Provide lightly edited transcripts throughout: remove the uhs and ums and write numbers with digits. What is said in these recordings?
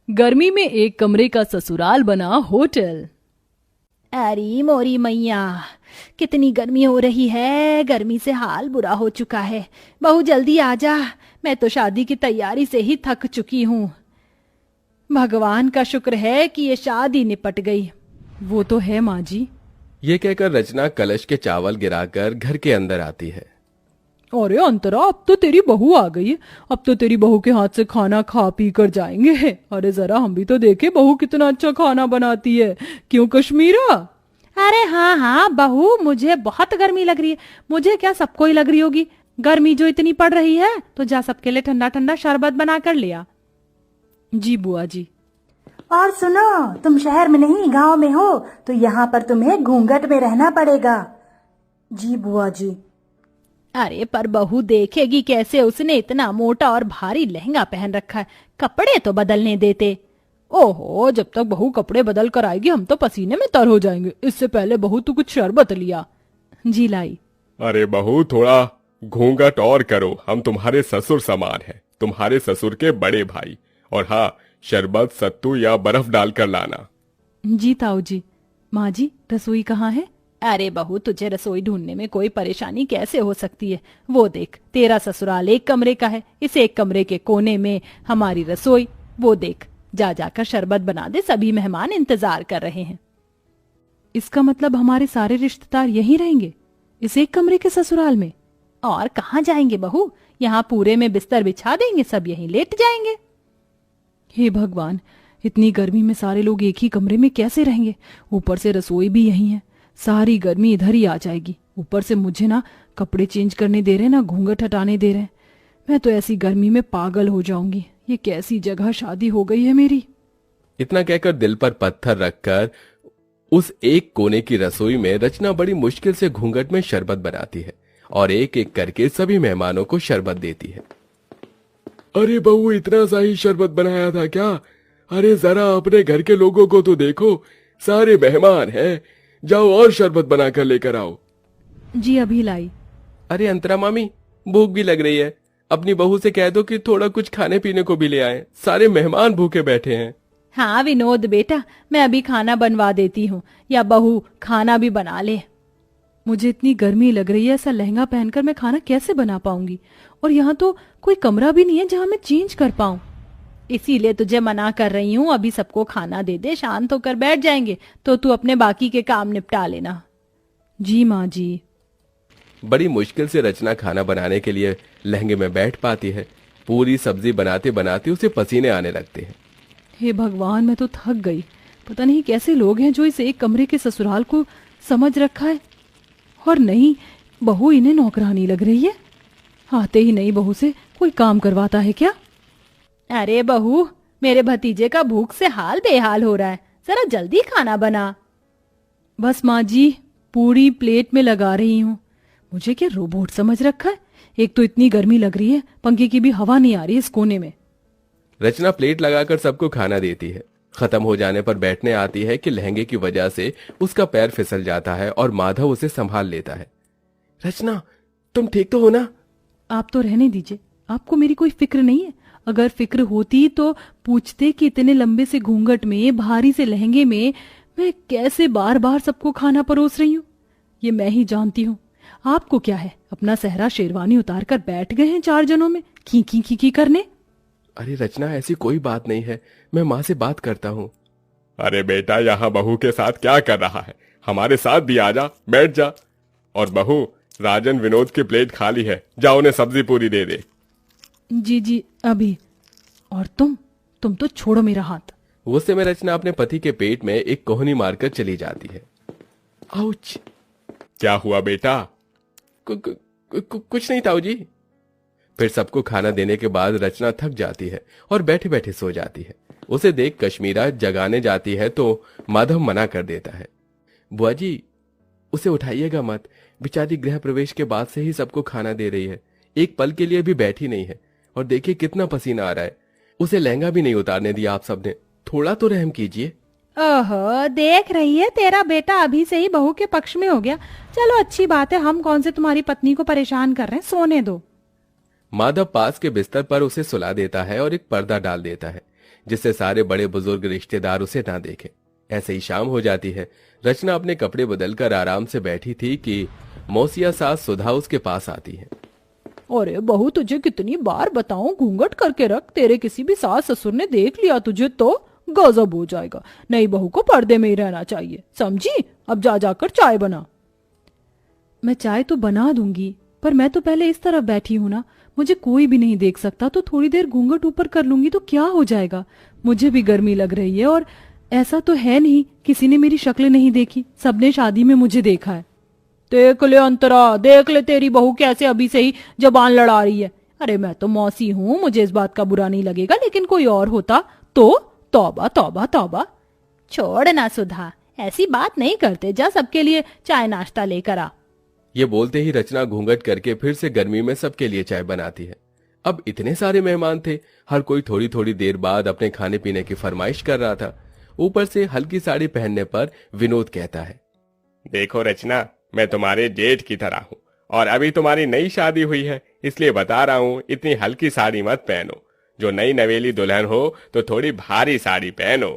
गर्मी में एक कमरे का ससुराल बना होटल। अरे मोरी मैया, कितनी गर्मी हो रही है। गर्मी से हाल बुरा हो चुका है। बहू जल्दी आ जा, मैं तो शादी की तैयारी से ही थक चुकी हूँ। भगवान का शुक्र है कि ये शादी निपट गई। वो तो है माँ जी। ये कहकर रचना कलश के चावल गिराकर घर के अंदर आती है। अरे अंतरा, अब तो तेरी बहू आ गई है। अब तो तेरी बहू के हाथ से खाना खा पी कर जाएंगे। अरे जरा हम भी तो देखे बहू कितना अच्छा खाना बनाती है। क्यों कश्मीरा? अरे हाँ हाँ बहू, मुझे बहुत गर्मी लग रही है। मुझे क्या, सबको ही लग रही होगी। गर्मी जो इतनी पड़ रही है, तो जा सबके लिए ठंडा ठंडा शरबत बना कर लिया। जी बुआ जी। और सुनो, तुम शहर में नहीं गांव में हो, तो यहाँ पर तुम्हें घूंघट में रहना पड़ेगा। जी बुआ जी। अरे पर बहू देखेगी कैसे? उसने इतना मोटा और भारी लहंगा पहन रखा है, कपड़े तो बदलने देते। ओहो, जब तक बहू कपड़े बदल कर आएगी हम तो पसीने में तर हो जाएंगे। इससे पहले बहू तू कुछ शरबत लिया। जी लाई। अरे बहू, थोड़ा घूंघट और करो, हम तुम्हारे ससुर समान हैं, तुम्हारे ससुर के बड़े भाई। और हाँ, शरबत सत्तू या बर्फ डालकर लाना। जी ताऊ जी। माँ जी, रसोई कहाँ है? अरे बहू, तुझे रसोई ढूंढने में कोई परेशानी कैसे हो सकती है? वो देख, तेरा ससुराल एक कमरे का है, इस एक कमरे के कोने में हमारी रसोई। वो देख, जा जाकर शरबत बना दे, सभी मेहमान इंतजार कर रहे हैं। इसका मतलब हमारे सारे रिश्तेदार यहीं रहेंगे, इस एक कमरे के ससुराल में? और कहाँ जाएंगे बहू? यहाँ पूरे में बिस्तर बिछा देंगे, सब यहीं लेट जाएंगे। हे भगवान, इतनी गर्मी में सारे लोग एक ही कमरे में कैसे रहेंगे? ऊपर से रसोई भी यहीं है, सारी गर्मी इधर ही आ जाएगी। ऊपर से मुझे ना कपड़े चेंज करने दे रहे, ना घूंघट हटाने दे रहे। मैं तो ऐसी गर्मी में पागल हो जाऊंगी। ये कैसी जगह शादी हो गई है मेरी। इतना कहकर दिल पर पत्थर रखकर उस एक कोने की रसोई में रचना बड़ी मुश्किल से घूंघट में शरबत बनाती है और एक एक करके सभी मेहमानों को शरबत देती है। अरे बहू, इतना सा ही शरबत बनाया था क्या? अरे जरा अपने घर के लोगों को तो देखो, सारे मेहमान हैं। जाओ और शरबत बनाकर लेकर आओ। जी अभी लाई। अरे अंतरा मामी, भूख भी लग रही है, अपनी बहू से कह दो कि थोड़ा कुछ खाने पीने को भी ले आए, सारे मेहमान भूखे बैठे हैं। हाँ विनोद बेटा, मैं अभी खाना बनवा देती हूँ, या बहू खाना भी बना ले। मुझे इतनी गर्मी लग रही है, ऐसा लहंगा पहनकर मैं खाना कैसे बना पाऊंगी? और यहाँ तो कोई कमरा भी नहीं है जहाँ मैं चेंज कर पाऊं। इसीलिए तुझे मना कर रही हूँ, अभी सबको खाना दे दे, शांत होकर बैठ जाएंगे, तो तू अपने बाकी के काम निपटा लेना। जी माँ जी। बड़ी मुश्किल से रचना खाना बनाने के लिए लहंगे में बैठ पाती है। पूरी सब्जी बनाते बनाते उसे पसीने आने लगते हैं। हे भगवान, मैं तो थक गई। पता नहीं कैसे लोग हैं जो इस एक कमरे के ससुराल को समझ रखा है। और नहीं, बहू इन्हें नौकरानी लग रही है। आते ही नई बहू से कोई काम करवाता है क्या? अरे बहू, मेरे भतीजे का भूख से हाल बेहाल हो रहा है, जरा जल्दी खाना बना। बस माँ जी, पूरी प्लेट में लगा रही हूँ। मुझे क्या रोबोट समझ रखा है? एक तो इतनी गर्मी लग रही है, पंखे की भी हवा नहीं आ रही इस कोने में। रचना प्लेट लगाकर सबको खाना देती है। खत्म हो जाने पर बैठने आती है कि लहंगे की वजह से उसका पैर फिसल जाता है और माधव उसे संभाल लेता है। रचना, तुम ठीक तो हो ना? आप तो रहने दीजिए, आपको मेरी कोई फिक्र नहीं है। अगर फिक्र होती तो पूछते कि इतने लंबे से घूंघट में, भारी से लहंगे में मैं कैसे बार बार सबको खाना परोस रही हूँ। ये मैं ही जानती हूँ। आपको क्या है, अपना सहरा शेरवानी उतार कर बैठ गए हैं चार जनों में की करने। अरे रचना, ऐसी कोई बात नहीं है, मैं माँ से बात करता हूँ। अरे बेटा, यहाँ बहू के साथ क्या कर रहा है? हमारे साथ भी आजा, बैठ जा। और बहू, राजन विनोद की प्लेट खाली है, जाओ उन्हें सब्जी पूरी दे दे। जी जी अभी। और तुम तो छोड़ो मेरा हाथ। गुस्से में रचना अपने पति के पेट में एक कोहनी मारकर चली जाती है। आउच! क्या हुआ बेटा? कुछ नहीं ताऊ जी। फिर सबको खाना देने के बाद रचना थक जाती है और बैठे बैठे सो जाती है। उसे देख कश्मीरा जगाने जाती है तो माधव मना कर देता है। बुआ जी, उसे उठाइएगा मत, बेचारी गृह प्रवेश के बाद से ही सबको खाना दे रही है, एक पल के लिए भी बैठी नहीं है। और देखिए कितना पसीना आ रहा है, उसे लहंगा भी नहीं उतारने दिया आप सबने, थोड़ा तो रहम कीजिए। ओहो, देख रही है, तेरा बेटा अभी से ही बहू के पक्ष में हो गया। चलो अच्छी बात है, हम कौन से तुम्हारी पत्नी को परेशान कर रहे हैं, सोने दो। माधव पास के बिस्तर पर उसे सुला देता है और एक पर्दा डाल देता है, जिससे सारे बड़े बुजुर्ग रिश्तेदार उसे ना देखें। ऐसे ही शाम हो जाती है। रचना अपने कपड़े बदलकर आराम से बैठी थी कि मौसिया सास सुधा उसके पास आती है। अरे बहू, तुझे कितनी बार बताऊं घूंघट करके रख, तेरे किसी भी सास ससुर ने देख लिया तुझे तो गजब हो जाएगा। नई बहू को पर्दे में ही रहना चाहिए, समझी? अब जा जाकर चाय बना। मैं चाय तो बना दूंगी, पर मैं तो पहले इस तरफ बैठी हूं ना, मुझे कोई भी नहीं देख सकता, तो थोड़ी देर घूंघट ऊपर कर लूंगी तो क्या हो जाएगा। मुझे भी गर्मी लग रही है, और ऐसा तो है नहीं किसी ने मेरी शक्ल नहीं देखी, सबने शादी में मुझे देखा है। देख ले अंतरा, देख ले तेरी बहू कैसे अभी से ही जबान लड़ा रही है। अरे मैं तो मौसी हूँ, मुझे इस बात का बुरा नहीं लगेगा, लेकिन कोई और होता तो तौबा तौबा तौबा। छोड़ ना सुधा, ऐसी बात नहीं करते, जा सबके लिए चाय नाश्ता लेकर आ। ये बोलते ही रचना घूंघट करके फिर से गर्मी में सबके लिए चाय बनाती है। अब इतने सारे मेहमान थे, हर कोई थोड़ी थोड़ी देर बाद अपने खाने पीने की फरमाइश कर रहा था। ऊपर से हल्की साड़ी पहनने पर विनोद कहता है, देखो रचना, मैं तुम्हारे जेठ की तरह हूँ और अभी तुम्हारी नई शादी हुई है, इसलिए बता रहा हूँ इतनी हल्की साड़ी मत पहनो। जो नई नवेली दुल्हन हो तो थोड़ी भारी साड़ी पहनो।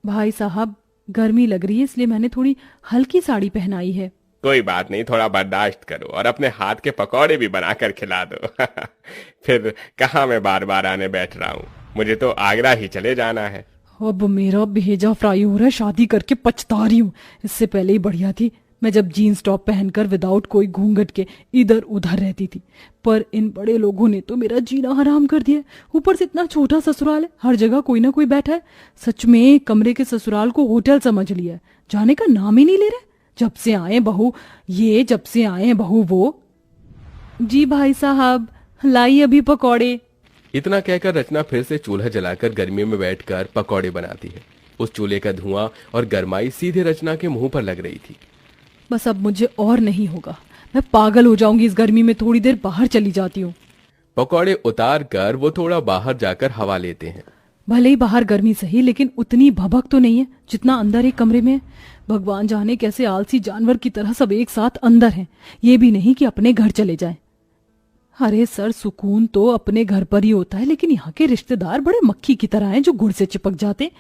भाई साहब, गर्मी लग रही है इसलिए मैंने थोड़ी हल्की साड़ी पहनाई है। कोई बात नहीं, थोड़ा बर्दाश्त करो और अपने हाथ के पकौड़े भी बनाकर खिला दो। फिर कहाँ मैं बार बार आने बैठ रहा हूँ, मुझे तो आगरा ही चले जाना है। अब मेरा भेजा फ्राई हो रहा है, शादी करके पछता रही हूँ। इससे पहले ही बढ़िया थी मैं जब जीन्स टॉप पहनकर विदाउट कोई घूंघट के इधर उधर रहती थी, पर इन बड़े लोगों ने तो मेरा जीना हराम कर दिया। ऊपर से इतना छोटा ससुराल है, हर जगह कोई ना कोई बैठा है। सच में कमरे के ससुराल को होटल समझ लिया है, जाने का नाम ही नहीं ले रहे। जब से आए बहू ये, जब से आए बहू वो। जी भाई साहब, लाई अभी पकौड़े। इतना कहकर रचना फिर से चूल्हा जलाकर गर्मी में बैठकर पकौड़े बनाती है। उस चूल्हे का धुआं और गर्माई सीधे रचना के मुंह पर लग रही थी। बस अब मुझे और नहीं होगा, मैं पागल हो जाऊंगी इस गर्मी में, थोड़ी देर बाहर चली जाती हूँ। पकौड़े उतार कर वो थोड़ा बाहर जाकर हवा लेते हैं। भले ही बाहर गर्मी सही, लेकिन उतनी भभक तो नहीं है जितना अंदर एक कमरे में है। भगवान जाने कैसे आलसी जानवर की तरह सब एक साथ अंदर हैं, ये भी नहीं कि अपने घर चले जाएं। अरे सर, सुकून तो अपने घर पर ही होता है, लेकिन यहाँ के रिश्तेदार बड़े मक्खी की तरह हैं जो गुड़ से चिपक जाते।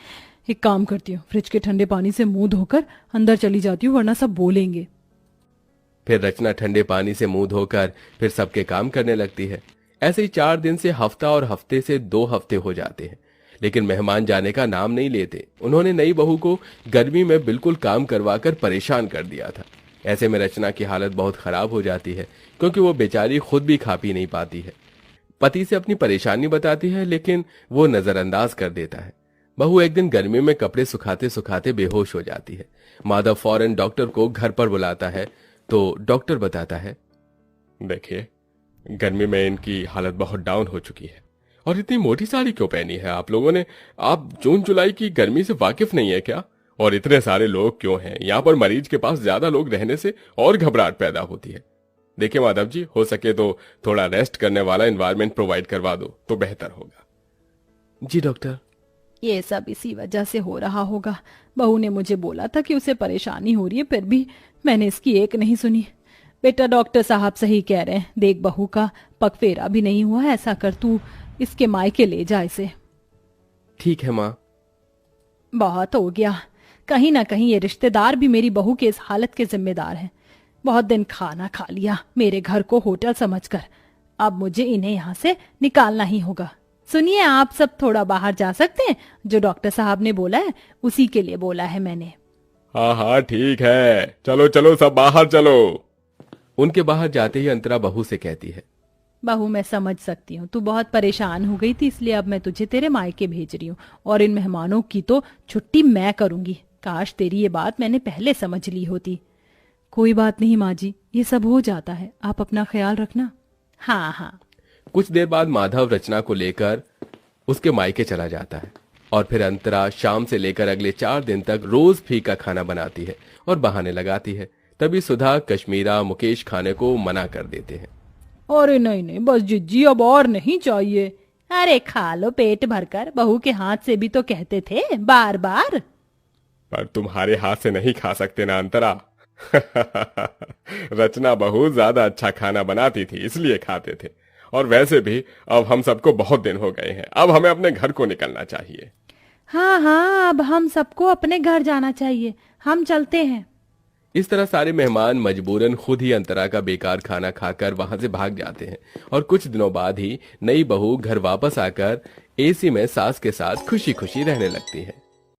एक काम करती हूँ, फ्रिज के ठंडे पानी से मुंह धोकर अंदर चली जाती हूँ, वरना सब बोलेंगे। फिर रचना ठंडे पानी से मुंह धोकर फिर सबके काम करने लगती है। ऐसे ही 4 दिन से हफ्ता और हफ्ते से 2 हफ्ते हो जाते हैं, लेकिन मेहमान जाने का नाम नहीं लेते। उन्होंने नई बहू को गर्मी में बिल्कुल काम करवाकर परेशान कर दिया था। ऐसे में रचना की हालत बहुत खराब हो जाती है, क्योंकि वो बेचारी खुद भी खा पी नहीं पाती है। पति से अपनी परेशानी बताती है, लेकिन वो नजरअंदाज कर देता है। बहू एक दिन गर्मी में कपड़े सुखाते सुखाते बेहोश हो जाती है। माधव फौरन डॉक्टर को घर पर बुलाता है, तो डॉक्टर बताता है, देखिए, गर्मी में इनकी हालत बहुत डाउन हो चुकी है। और इतनी मोटी साड़ी क्यों पहनी है आप लोगों ने? आप जून जुलाई की गर्मी से वाकिफ नहीं है क्या? और इतने सारे लोग क्यों हैं? यहाँ पर मरीज के पास ज्यादा लोग रहने से और घबराहट पैदा होती है। देखिए माधव जी, हो सके तो थोड़ा रेस्ट करने वाला एनवायरनमेंट प्रोवाइड करवा दो तो बेहतर होगा। जी डॉक्टर। ये सब इसी वजह से हो रहा होगा। बहू ने मुझे बोला था कि उसे परेशानी हो रही है, फिर भी मैंने इसकी एक नहीं सुनी। बेटा, डॉक्टर साहब सही कह रहे हैं। देख, बहू का पगफेरा भी नहीं हुआ है, ऐसा कर तू इसके मायके ले जा इसे। ठीक है माँ। बहुत हो गया, कहीं ना कहीं ये रिश्तेदार भी मेरी बहू के इस हालत के जिम्मेदार हैं। बहुत दिन खाना खा लिया मेरे घर को होटल समझकर, अब मुझे इन्हें यहाँ से निकालना ही होगा। सुनिए, आप सब थोड़ा बाहर जा सकते हैं? जो डॉक्टर साहब ने बोला है उसी के लिए बोला है मैंने। हाँ हाँ ठीक है, चलो चलो सब बाहर चलो। उनके बाहर जाते ही अंतरा बहू से कहती है, बहू मैं समझ सकती हूँ, तू बहुत परेशान हो गई थी, इसलिए अब मैं तुझे तेरे मायके भेज रही हूँ, और इन मेहमानों की तो छुट्टी मैं करूंगी। काश तेरी ये बात मैंने पहले समझ ली होती। कोई बात नहीं माँ जी, ये सब हो जाता है, आप अपना ख्याल रखना। हाँ हाँ। कुछ देर बाद माधव रचना को लेकर उसके मायके चला जाता है, और फिर अंतरा शाम से लेकर अगले 4 दिन तक रोज फीका खाना बनाती है और बहाने लगाती है। तभी सुधा, कश्मीरा, मुकेश खाने को मना कर देते हैं। अरे नहीं नहीं, बस जिज्जी, अब और नहीं चाहिए। अरे खा लो पेट भरकर, बहू के हाथ से भी तो कहते थे बार बार। पर तुम्हारे हाथ से नहीं खा सकते ना अंतरा। रचना बहुत ज्यादा अच्छा खाना बनाती थी, इसलिए खाते थे। और वैसे भी अब हम सबको बहुत दिन हो गए हैं, अब हमें अपने घर को निकलना चाहिए। हाँ हाँ, अब हम सबको अपने घर जाना चाहिए, हम चलते हैं। इस तरह सारे मेहमान मजबूरन खुद ही अंतरा का बेकार खाना खाकर वहां से भाग जाते हैं और कुछ दिनों बाद ही नई बहू घर वापस आकर एसी में सास के साथ खुशी खुशी रहने लगती है।